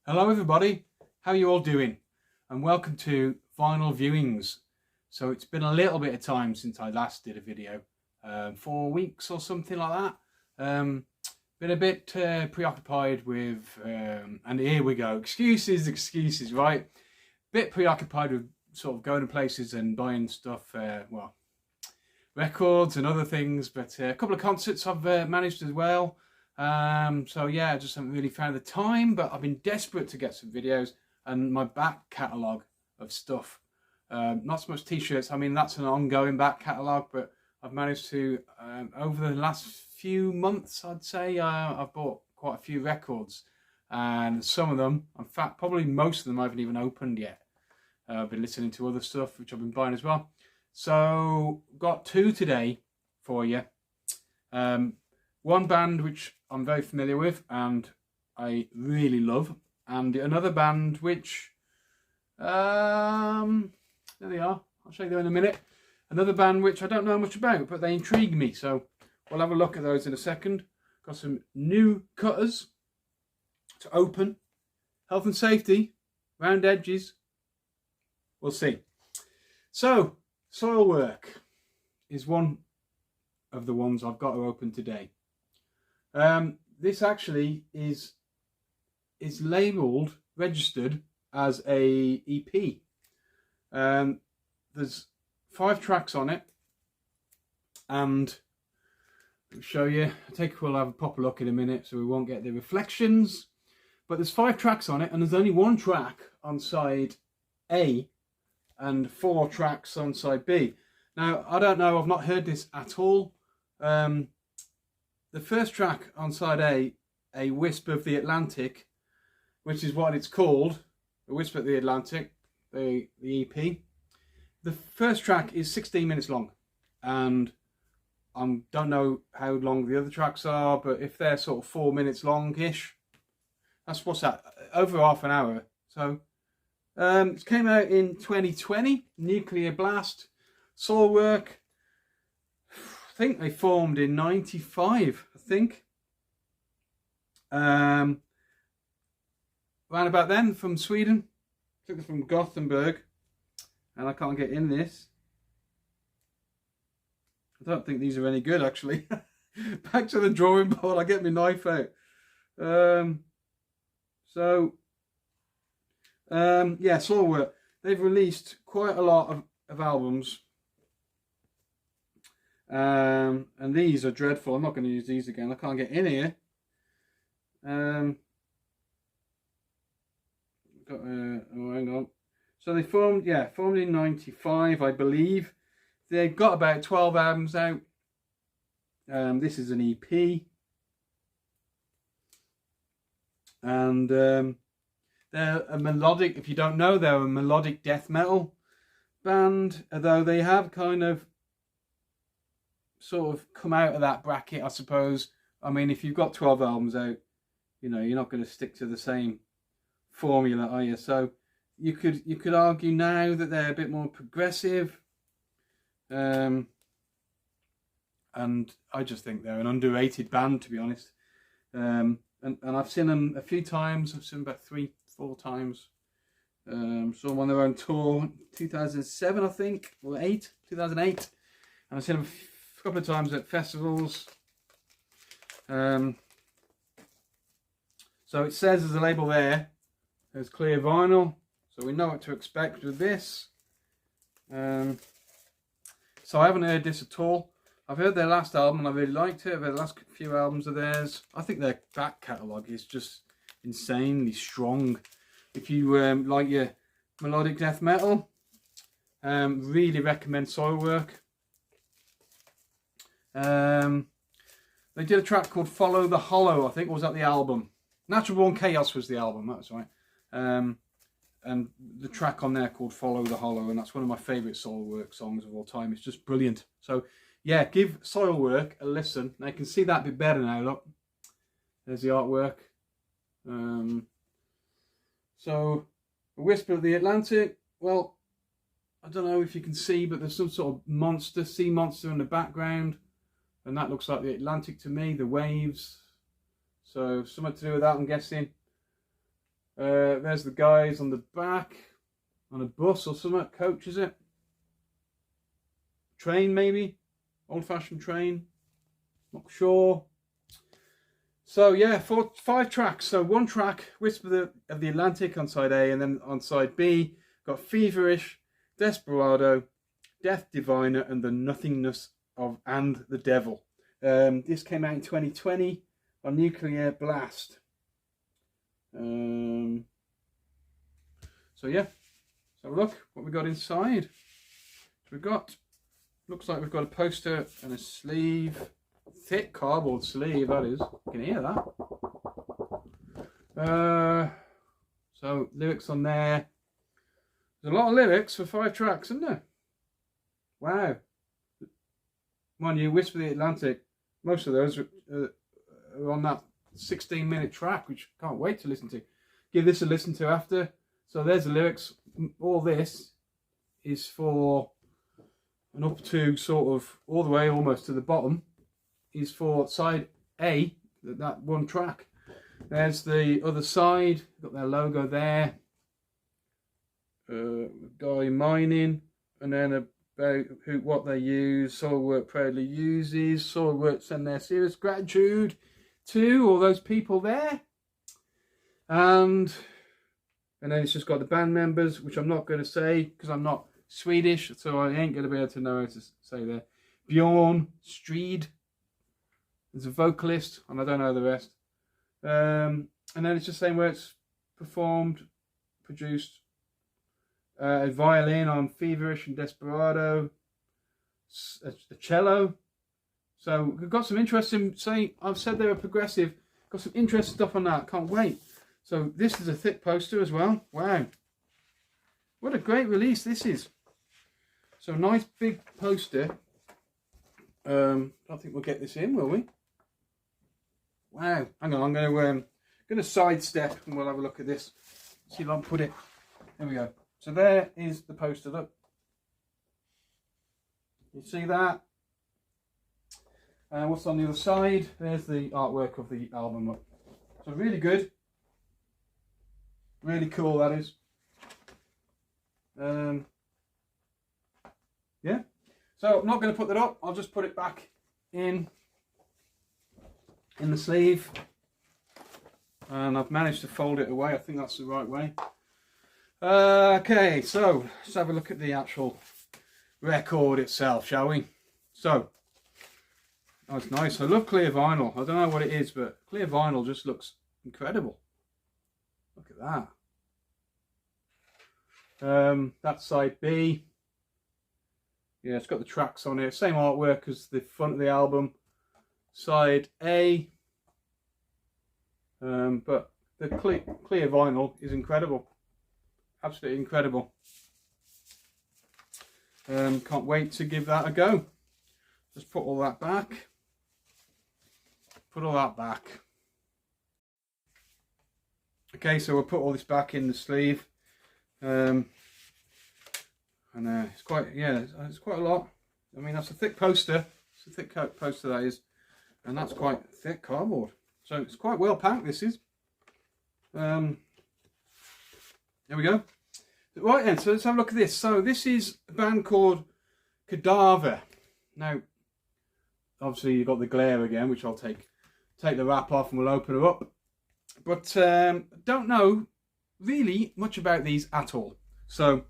Hello everybody, how are you all doing? And welcome to Vinyl Viewings. So it's been a little bit of time since I last did a video, 4 weeks or something like that. Been a bit preoccupied with, and here we go, excuses, right? Bit preoccupied with sort of going to places and buying stuff, well, records and other things, but a couple of concerts I've managed as well. So yeah, I just haven't really found the time, but I've been desperate to get some videos and my back catalogue of stuff. Not so much t-shirts, I mean that's an ongoing back catalogue, but I've managed to, over the last few months I'd say, I've bought quite a few records, and some of them, in fact probably most of them I haven't even opened yet. I've been listening to other stuff which I've been buying as well. So got two today for you. One band which I'm very familiar with and I really love, and another band which, there they are, I'll show you them in a minute. Another band which I don't know much about, but they intrigue me, so we'll have a look at those in a second. Got some new cutters to open, health and safety, round edges, we'll see. So, Soilwork is one of the ones I've got to open today. This actually is labelled, registered as a EP. There's 5 tracks on it, and I'll show you. We'll have a proper look in a minute, so we won't get the reflections. But there's 5 tracks on it, and there's only 1 track on side A, and 4 tracks on side B. Now, I don't know, I've not heard this at all. The first track on side A Whisp of the Atlantic, which is what it's called, A Whisp of the Atlantic, the EP. The first track is 16 minutes long, and I don't know how long the other tracks are, but if they're sort of 4 minutes long-ish, that's what's that, over half an hour. So, it came out in 2020, Nuclear Blast, Soilwork. I think they formed in 95, I think. Round about then, from Sweden. Took it from Gothenburg. And I can't get in this. I don't think these are any good, actually. Back to the drawing board, I get my knife out. Yeah, Soilwork. They've released quite a lot of albums. And these are dreadful. I'm not going to use these again. I can't get in here. Oh, hang on. So they formed in 95, I believe. They've got about 12 albums out. This is an EP. And they're a melodic, if you don't know, they're a melodic death metal band, although they have kind of sort of come out of that bracket, I suppose. I mean, if you've got 12 albums out, you know, you're not going to stick to the same formula, are you? So you could argue now that they're a bit more progressive, and I just think they're an underrated band, to be honest. And I've seen them a few times. I've seen them about 3-4 times. Saw them on their own tour, 2007, I think, or 2008, and I've seen them a couple of times at festivals. So it says there's a label there, there's clear vinyl, so we know what to expect with this. So I haven't heard this at all. I've heard their last album and I really liked it. I've heard the last few albums of theirs. I think their back catalogue is just insanely strong. If you like your melodic death metal, really recommend Soilwork. They did a track called Follow the Hollow, I think, was that the album? Natural Born Chaos was the album, that's right. And the track on there called Follow the Hollow, and that's one of my favourite Soilwork songs of all time. It's just brilliant. So yeah, give Soilwork a listen. Now you can see that a bit better now, look. There's the artwork. So, A Whisper of the Atlantic. Well, I don't know if you can see, but there's some sort of monster, sea monster in the background. And that looks like the Atlantic to me, the waves. So, something to do with that, I'm guessing. There's the guys on the back, on a bus or something, coach is it? Train maybe? Old-fashioned train, not sure. So yeah, 5 tracks. So 1 track, Whisp of the Atlantic on side A, and then on side B, got Feverish, Desperado, Death Diviner, and the Nothingness of and the Devil. This came out in 2020 on Nuclear Blast. So yeah, let's have a look what we got inside. So we've got, looks like we've got a poster and a sleeve. Thick cardboard sleeve, that is. You can hear that. So lyrics on there. There's a lot of lyrics for 5 tracks, isn't there? Wow. Mind you, Whisper the Atlantic, most of those are on that 16-minute track, which I can't wait to listen to. Give this a listen to after. So there's the lyrics. All this is for, and up to sort of all the way almost to the bottom, is for side A, that 1 track. There's the other side, got their logo there. Guy mining, and then about what they use. Soilwork proudly uses. Soilwork send their serious gratitude to all those people there. And then it's just got the band members, which I'm not going to say because I'm not Swedish, so I ain't going to be able to know how to say there. Bjorn Streed. There's a vocalist, and I don't know the rest. And then it's just saying where it's performed, produced. A violin on Feverish and Desperado. A cello. So we've got some interesting, I've said they were progressive. Got some interesting stuff on that, can't wait. So this is a thick poster as well. Wow. What a great release this is. So nice big poster. I don't think we'll get this in, will we? Wow, hang on, I'm going to sidestep and we'll have a look at this. See if I can put it. There we go. So there is the poster, look. You see that? And what's on the other side? There's the artwork of the album, look. So really good. Really cool, that is. Yeah. So I'm not going to put that up. I'll just put it back in the sleeve, and I've managed to fold it away. I think that's the right way. Okay, so let's have a look at the actual record itself, shall we? So, oh, it's nice. I love clear vinyl. I don't know what it is, but clear vinyl just looks incredible. Look at that. That's side B. Yeah, it's got the tracks on it. Same artwork as the front of the album. Side A. But the clear vinyl is incredible. Absolutely incredible. Can't wait to give that a go. Just put all that back. Put all that back. Okay, so we'll put all this back in the sleeve. And it's quite, yeah, it's quite a lot. I mean, that's a thick poster. It's a thick poster, that is. And that's quite thick cardboard. So it's quite well packed, this is. There we go. Right then, so let's have a look at this. So this is a band called Kadaver. Now, obviously you've got the glare again, which I'll take the wrap off and we'll open her up. But don't know really much about these at all. So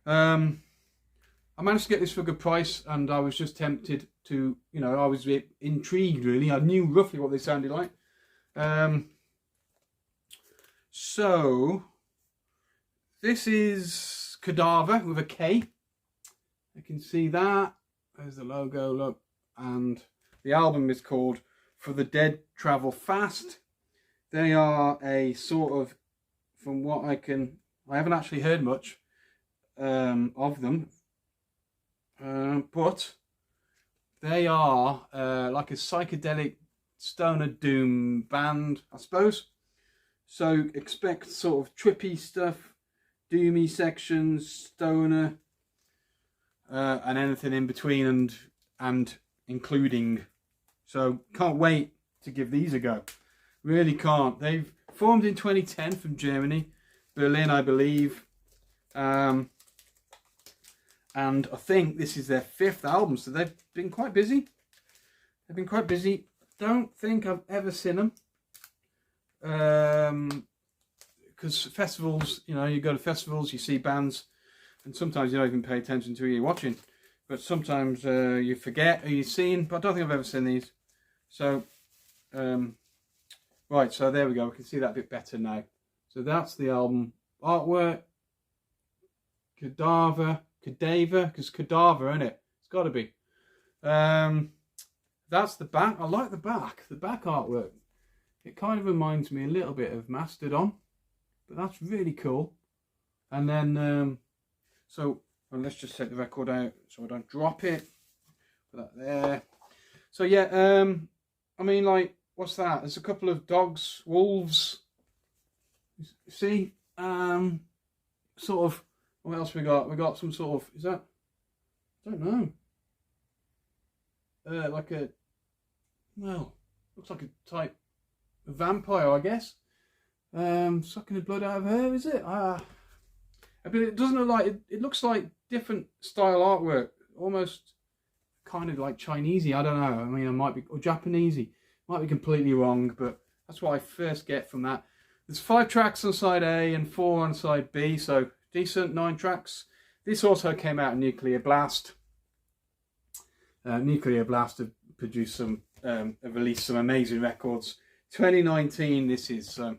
I managed to get this for a good price, and I was just tempted to, you know, I was a bit intrigued really. I knew roughly what they sounded like. So this is Kadaver with a K. You can see that. There's the logo, look. And the album is called For the Dead Travel Fast. They are a sort of, from what I haven't actually heard much of them. But they are like a psychedelic stoner doom band, I suppose. So expect sort of trippy stuff, doomy sections, stoner, and anything in between and including. So can't wait to give these a go. Really can't. They've Formed in 2010 from Germany, Berlin, I believe. And I think this is their 5th album, so they've been quite busy. They've been quite busy. Don't think I've ever seen them. Because festivals, you know, you go to festivals, you see bands, and sometimes you don't even pay attention to who you're watching. But sometimes you forget who you've seen, but I don't think I've ever seen these. So, right, so there we go. We can see that a bit better now. So that's the album artwork. Kadaver, because Kadaver, isn't it? It's got to be. That's the back. I like the back artwork. It kind of reminds me a little bit of Mastodon, but that's really cool. And then, so well, let's just take the record out so I don't drop it. Put that there. So yeah, I mean, like, what's that? There's a couple of dogs, wolves. See, sort of. What else we got? We got some sort of, is that? I don't know. Like a, well, looks like a type of vampire, I guess. Sucking the blood out of her, is it? But it doesn't look like, it looks like different style artwork. Almost kind of like Chinesey, I don't know. I mean, it might be, or Japanesey. Might be completely wrong, but that's what I first get from that. There's 5 tracks on side A and 4 on side B, so decent, 9 tracks. This also came out in Nuclear Blast. Nuclear Blast have produced some, have released some amazing records. 2019, this is. So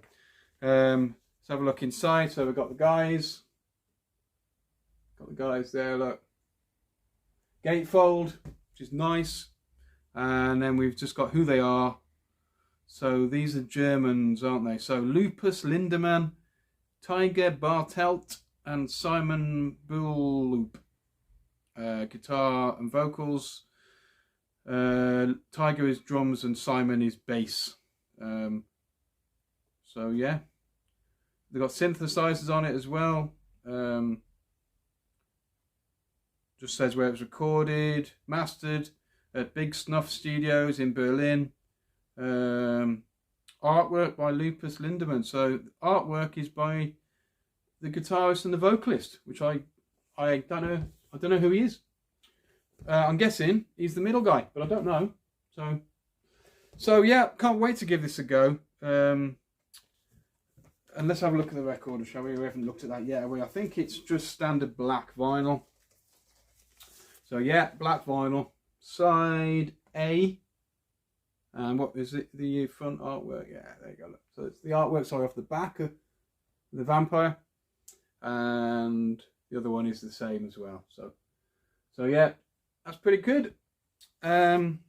let's have a look inside. So we've got the guys. Got the guys there, look. Gatefold, which is nice. And then we've just got who they are. So these are Germans, aren't they? So Lupus Lindemann, Tiger Bartelt, and Simon Buhloop. Guitar and vocals. Tiger is drums and Simon is bass. So yeah, they've got synthesizers on it as well. Just says where it was recorded, mastered at Big Snuff Studios in Berlin. Artwork by Lupus Lindemann. So artwork is by the guitarist and the vocalist, which I don't know who he is. I'm guessing he's the middle guy, but I don't know. So yeah, can't wait to give this a go. And let's have a look at the record, shall we? We haven't looked at that yet, have we? I think it's just standard black vinyl. So yeah, black vinyl. Side A. And what is it? The front artwork. Yeah, there you go. Look. So it's the artwork, sorry, off the back of the vampire. And the other one is the same as well. So yeah, that's pretty good. Can't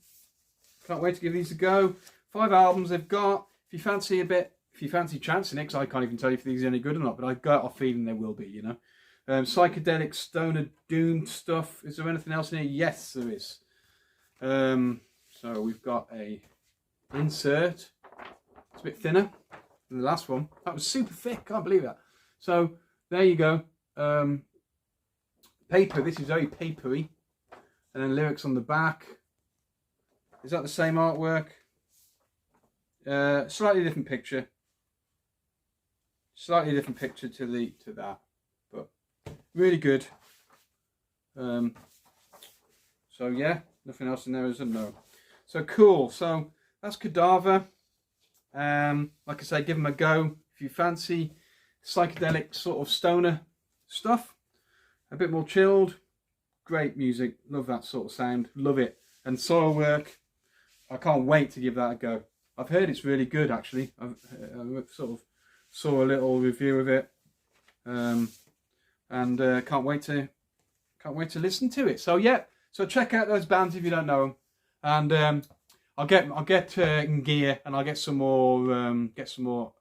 wait to give these a go. 5 albums they've got. If you fancy chancing it, because I can't even tell you if these are any good or not, but I got a feeling they will be, you know. Psychedelic, stoner, doom stuff. Is there anything else in here? Yes, there is. So we've got a insert. It's a bit thinner than the last one. That was super thick. Can't believe that. So there you go. Paper. This is very papery. And then lyrics on the back. Is that the same artwork? Slightly different picture. Slightly different picture to that, but really good. So yeah, nothing else in there, is there? No. So cool. So that's Kadaver. Like I say, give them a go if you fancy psychedelic sort of stoner stuff. A bit more chilled. Great music. Love that sort of sound. Love it. And Soilwork. I can't wait to give that a go. I've heard it's really good, actually. I sort of saw a little review of it, and can't wait to listen to it. So yeah, so check out those bands if you don't know them, and I'll get in gear, and I'll get some more vinyl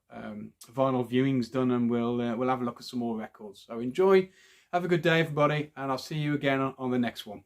viewings done, and we'll have a look at some more records. So enjoy. Have a good day, everybody, and I'll see you again on the next one.